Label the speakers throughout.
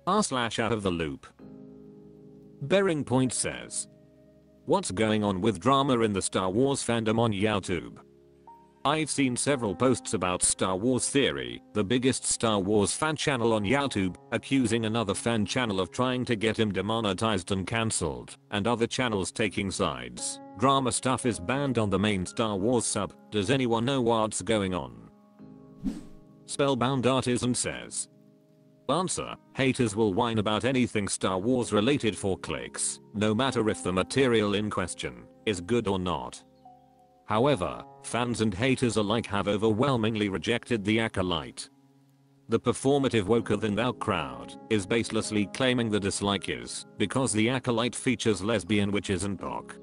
Speaker 1: r/OutOfTheLoop. Bearing Point says, what's going on with drama in the Star Wars fandom on YouTube? I've seen several posts about Star Wars Theory, the biggest Star Wars fan channel on YouTube, accusing another fan channel of trying to get him demonetized and cancelled, and other channels taking sides. Drama stuff is banned on the main Star Wars sub. Does anyone know what's going on? Spellbound Artisan says, answer, haters will whine about anything Star Wars related for clicks, no matter if the material in question is good or not. However, fans and haters alike have overwhelmingly rejected the acolyte. The performative woker-than-thou crowd is baselessly claiming the dislike is because the acolyte features lesbian witches and Poc.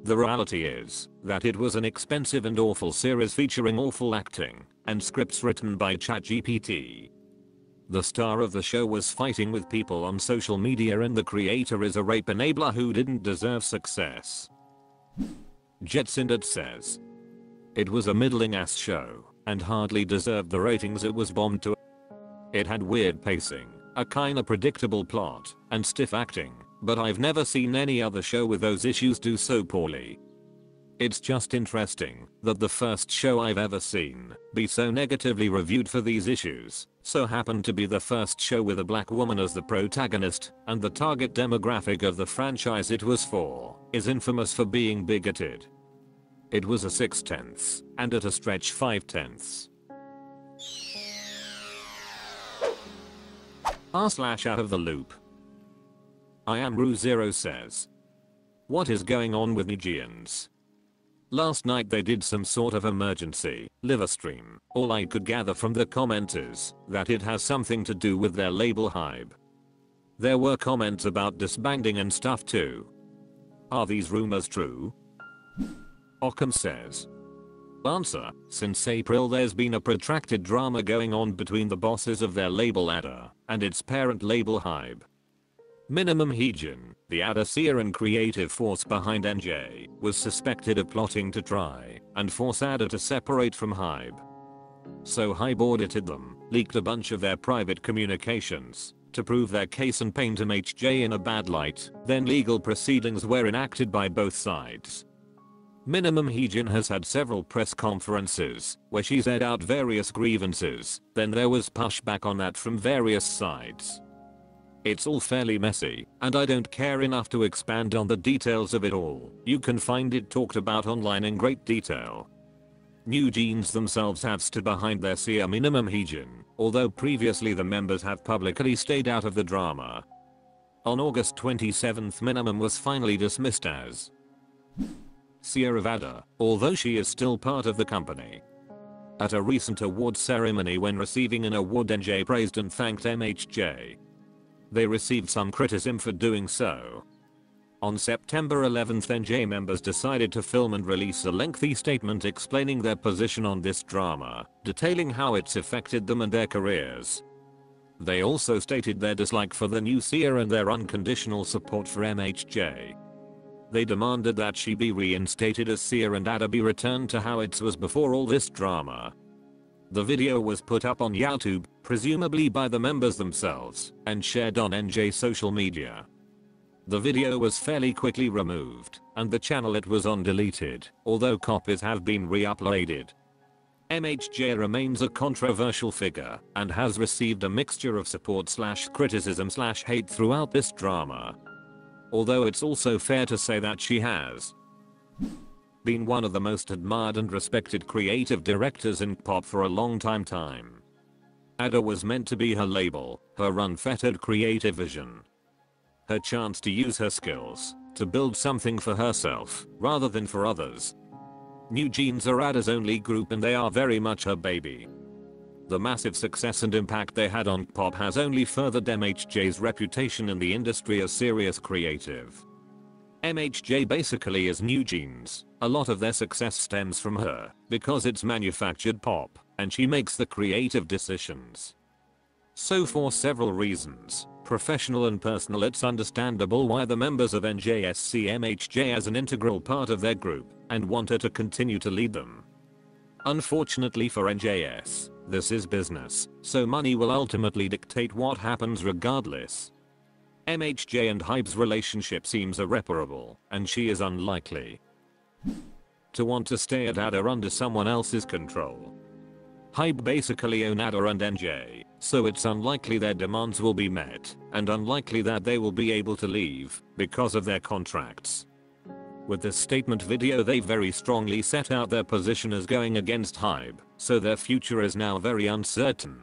Speaker 1: The reality is that it was an expensive and awful series featuring awful acting and scripts written by ChatGPT. The star of the show was fighting with people on social media and the creator is a rape enabler who didn't deserve success. Jetsindet says, it was a middling ass show and hardly deserved the ratings it was bombed to. It had weird pacing, a kinda predictable plot, and stiff acting, but I've never seen any other show with those issues do so poorly. It's just interesting that the first show I've ever seen be so negatively reviewed for these issues so happened to be the first show with a black woman as the protagonist, and the target demographic of the franchise it was for is infamous for being bigoted. It was a 6/10, and at a stretch 5/10. r/OutOfTheLoop. I am Ru0 says, what is going on with newjeans? Last night they did some sort of emergency live stream. All I could gather from the comments is that it has something to do with their label hype. There were comments about disbanding and stuff too. Are these rumors true? Occam says, answer, since April there's been a protracted drama going on between the bosses of their label Ada and its parent label Hybe. Minimum Heejin, the Ada seer and creative force behind NJ, was suspected of plotting to try and force Ada to separate from Hybe. So Hybe audited them, leaked a bunch of their private communications to prove their case and paint MHJ in a bad light, then legal proceedings were enacted by both sides. Minimum Heejin has had several press conferences where she's aired out various grievances, then there was pushback on that from various sides. It's all fairly messy, and I don't care enough to expand on the details of it all. You can find it talked about online in great detail. newjeans themselves have stood behind their seer Minimum Heejin, although previously the members have publicly stayed out of the drama. On August 27th, Minimum was finally dismissed as seer of Ada, although she is still part of the company. At a recent award ceremony when receiving an award, NJ praised and thanked MHJ. They received some criticism for doing so. On September 11th, NJ members decided to film and release a lengthy statement explaining their position on this drama, detailing how it's affected them and their careers. They also stated their dislike for the new seer and their unconditional support for MHJ. They demanded that she be reinstated as seer and Ada be returned to how it was before all this drama. The video was put up on YouTube, presumably by the members themselves, and shared on NJ social media. The video was fairly quickly removed, and the channel it was on deleted, although copies have been re-uploaded. MHJ remains a controversial figure and has received a mixture of support/criticism/hate throughout this drama. Although it's also fair to say that she has been one of the most admired and respected creative directors in pop for a long time. Ada was meant to be her label, her unfettered creative vision. Her chance to use her skills to build something for herself rather than for others. newjeans are Ada's only group and they are very much her baby. The massive success and impact they had on pop has only furthered MHJ's reputation in the industry as serious creative. MHJ basically is newjeans. A lot of their success stems from her because it's manufactured pop and she makes the creative decisions. So for several reasons, professional and personal, it's understandable why the members of NJS see MHJ as an integral part of their group and want her to continue to lead them. Unfortunately for NJS, This is business, so money will ultimately dictate what happens regardless. MHJ and Hype's relationship seems irreparable, and she is unlikely to want to stay at Ada under someone else's control. Hype basically own Ada and NJ, so it's unlikely their demands will be met, and unlikely that they will be able to leave because of their contracts. With this statement video they very strongly set out their position as going against Hype, so their future is now very uncertain.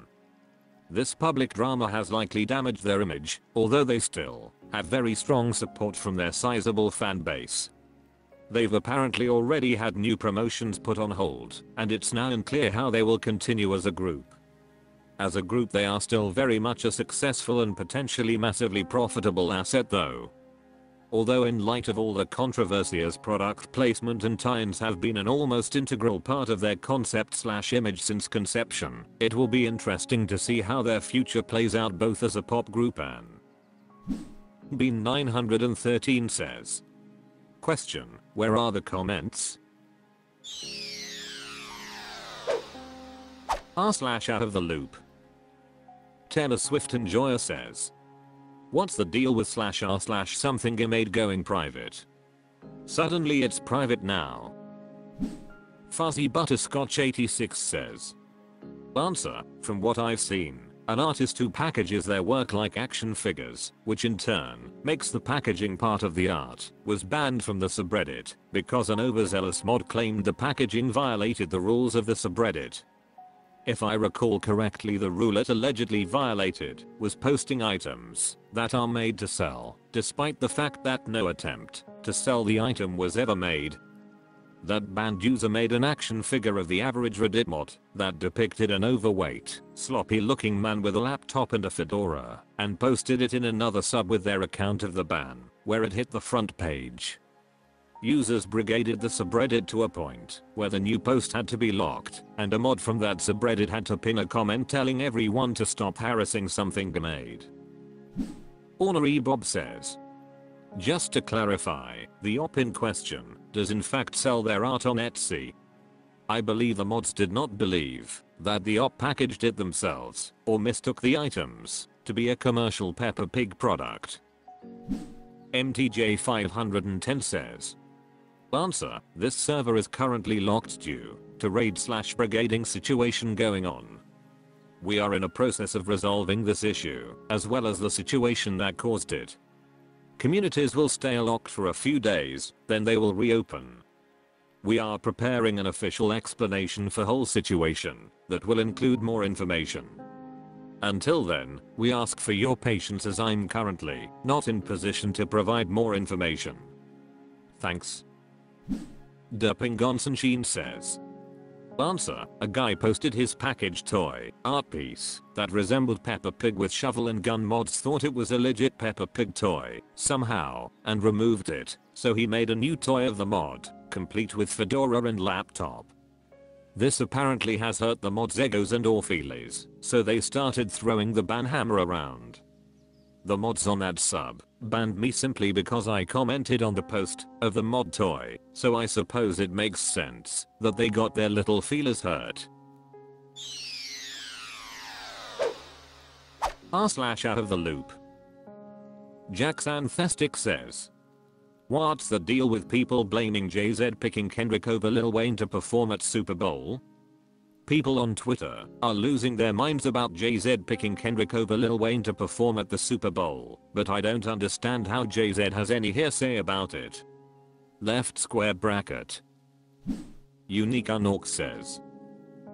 Speaker 1: This public drama has likely damaged their image, although they still have very strong support from their sizable fan base. They've apparently already had new promotions put on hold, and it's now unclear how they will continue as a group. As a group they are still very much a successful and potentially massively profitable asset though. Although in light of all the controversy as product placement and tie-ins have been an almost integral part of their concept/image since conception, it will be interesting to see how their future plays out both as a pop group and Bean913 says. Question, where are the comments? r/OutOfTheLoop. Taylor Swift Enjoyer says. What's the deal with /r/somethingimade going private? Suddenly it's private now. Fuzzy Butterscotch 86 says. Answer, from what I've seen, an artist who packages their work like action figures, which in turn makes the packaging part of the art, was banned from the subreddit because an overzealous mod claimed the packaging violated the rules of the subreddit. If I recall correctly, the rule it allegedly violated was posting items that are made to sell, despite the fact that no attempt to sell the item was ever made. That banned user made an action figure of the average Reddit mod that depicted an overweight, sloppy looking man with a laptop and a fedora, and posted it in another sub with their account of the ban, where it hit the front page. Users brigaded the subreddit to a point where the new post had to be locked, and a mod from that subreddit had to pin a comment telling everyone to stop harassing somethingimade. Ornery Bob says. Just to clarify, the op in question does in fact sell their art on Etsy. I believe the mods did not believe that the op packaged it themselves or mistook the items to be a commercial Peppa Pig product. MTJ 510 says. Answer, this server is currently locked due to raid/brigading situation going on. We are in a process of resolving this issue, as well as the situation that caused it. Communities will stay locked for a few days, then they will reopen. We are preparing an official explanation for whole situation that will include more information. Until then, we ask for your patience as I'm currently not in position to provide more information. Thanks. Derpingonsensheen says. Answer, a guy posted his packaged toy art piece that resembled Peppa Pig with shovel and gun. Mods thought it was a legit Peppa Pig toy somehow and removed it, so he made a new toy of the mod, complete with fedora and laptop. This apparently has hurt the mod's egos and or feelies, so they started throwing the ban hammer around. The mods on that sub banned me simply because I commented on the post of the mod toy, so I suppose it makes sense that they got their little feelers hurt. r/OutOfTheLoop. Jacksanthestic says. What's the deal with people blaming Jay-Z picking Kendrick over Lil Wayne to perform at Super Bowl? People on Twitter are losing their minds about Jay-Z picking Kendrick over Lil Wayne to perform at the Super Bowl, but I don't understand how Jay-Z has any hearsay about it. Left square bracket. Unique Unork says.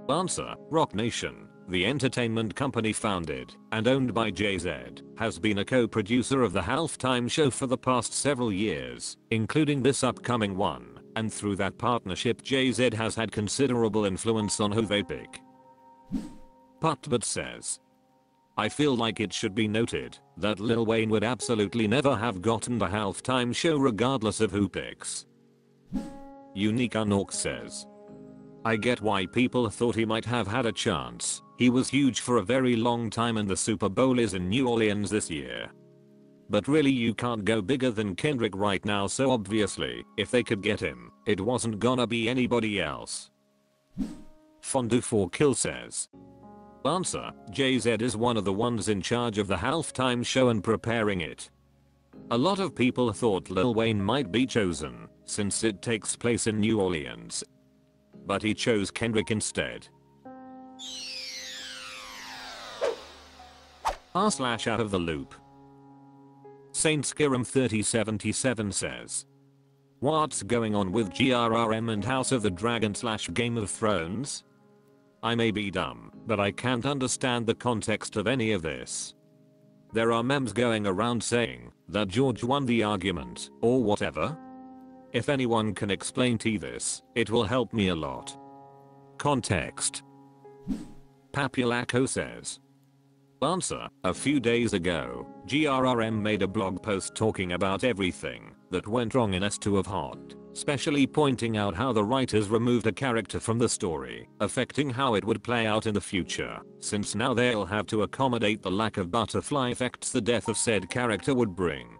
Speaker 1: Answer, Rock Nation, the entertainment company founded and owned by Jay-Z, has been a co-producer of the halftime show for the past several years, including this upcoming one. And through that partnership Jay-Z has had considerable influence on who they pick. Putbut says. I feel like it should be noted that Lil Wayne would absolutely never have gotten the halftime show regardless of who picks. Unique Unork says. I get why people thought he might have had a chance. He was huge for a very long time and the Super Bowl is in New Orleans this year. But really you can't go bigger than Kendrick right now, so obviously, if they could get him, it wasn't gonna be anybody else. Fondue4Kill says. Answer: JZ is one of the ones in charge of the halftime show and preparing it. A lot of people thought Lil Wayne might be chosen, since it takes place in New Orleans. But he chose Kendrick instead. r/OutOfTheLoop. Saints GRRM 3077 says, what's going on with GRRM and House of the Dragon / Game of Thrones? I may be dumb, but I can't understand the context of any of this. There are memes going around saying that George won the argument, or whatever. If anyone can explain to this, it will help me a lot. Context. Papulaco says, answer: a few days ago, GRRM made a blog post talking about everything that went wrong in S2 of Hot, specially pointing out how the writers removed a character from the story, affecting how it would play out in the future, since now they'll have to accommodate the lack of butterfly effects the death of said character would bring.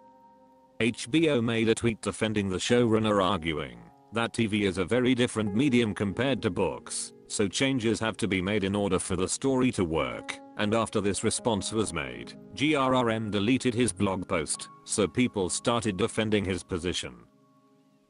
Speaker 1: HBO made a tweet defending the showrunner, arguing that TV is a very different medium compared to books, so changes have to be made in order for the story to work, and after this response was made, GRRM deleted his blog post, so people started defending his position.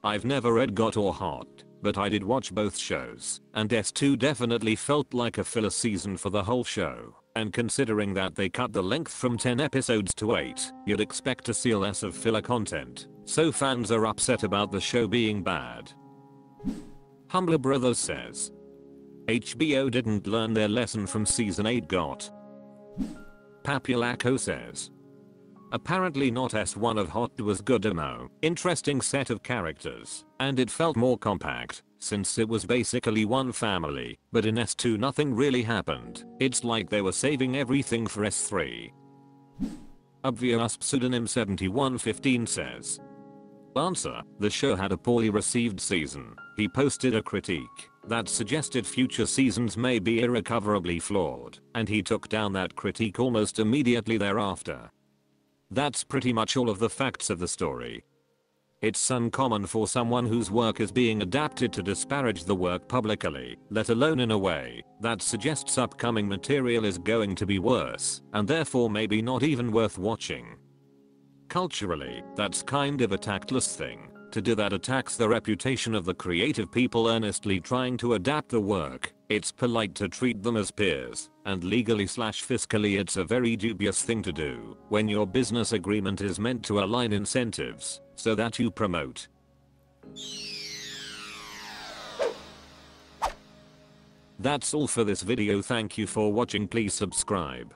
Speaker 1: I've never read GOT or Hot, but I did watch both shows, and S2 definitely felt like a filler season for the whole show, and considering that they cut the length from 10 episodes to 8, you'd expect to see less of filler content, so fans are upset about the show being bad. Humbler Brothers says, HBO didn't learn their lesson from season 8 GOT. Papulaco says, apparently not S1 of Hot was good demo, interesting set of characters, and it felt more compact, since it was basically one family, but in S2 nothing really happened, it's like they were saving everything for S3. Obvious pseudonym 7115 says, answer: the show had a poorly received season. He posted a critique that suggested future seasons may be irrecoverably flawed, and he took down that critique almost immediately thereafter. That's pretty much all of the facts of the story. It's uncommon for someone whose work is being adapted to disparage the work publicly, let alone in a way that suggests upcoming material is going to be worse, and therefore maybe not even worth watching. Culturally, that's kind of a tactless thing to do that attacks the reputation of the creative people earnestly trying to adapt the work. It's polite to treat them as peers, and legally / fiscally it's a very dubious thing to do when your business agreement is meant to align incentives so that you promote. That's all for this video. Thank you for watching. Please subscribe.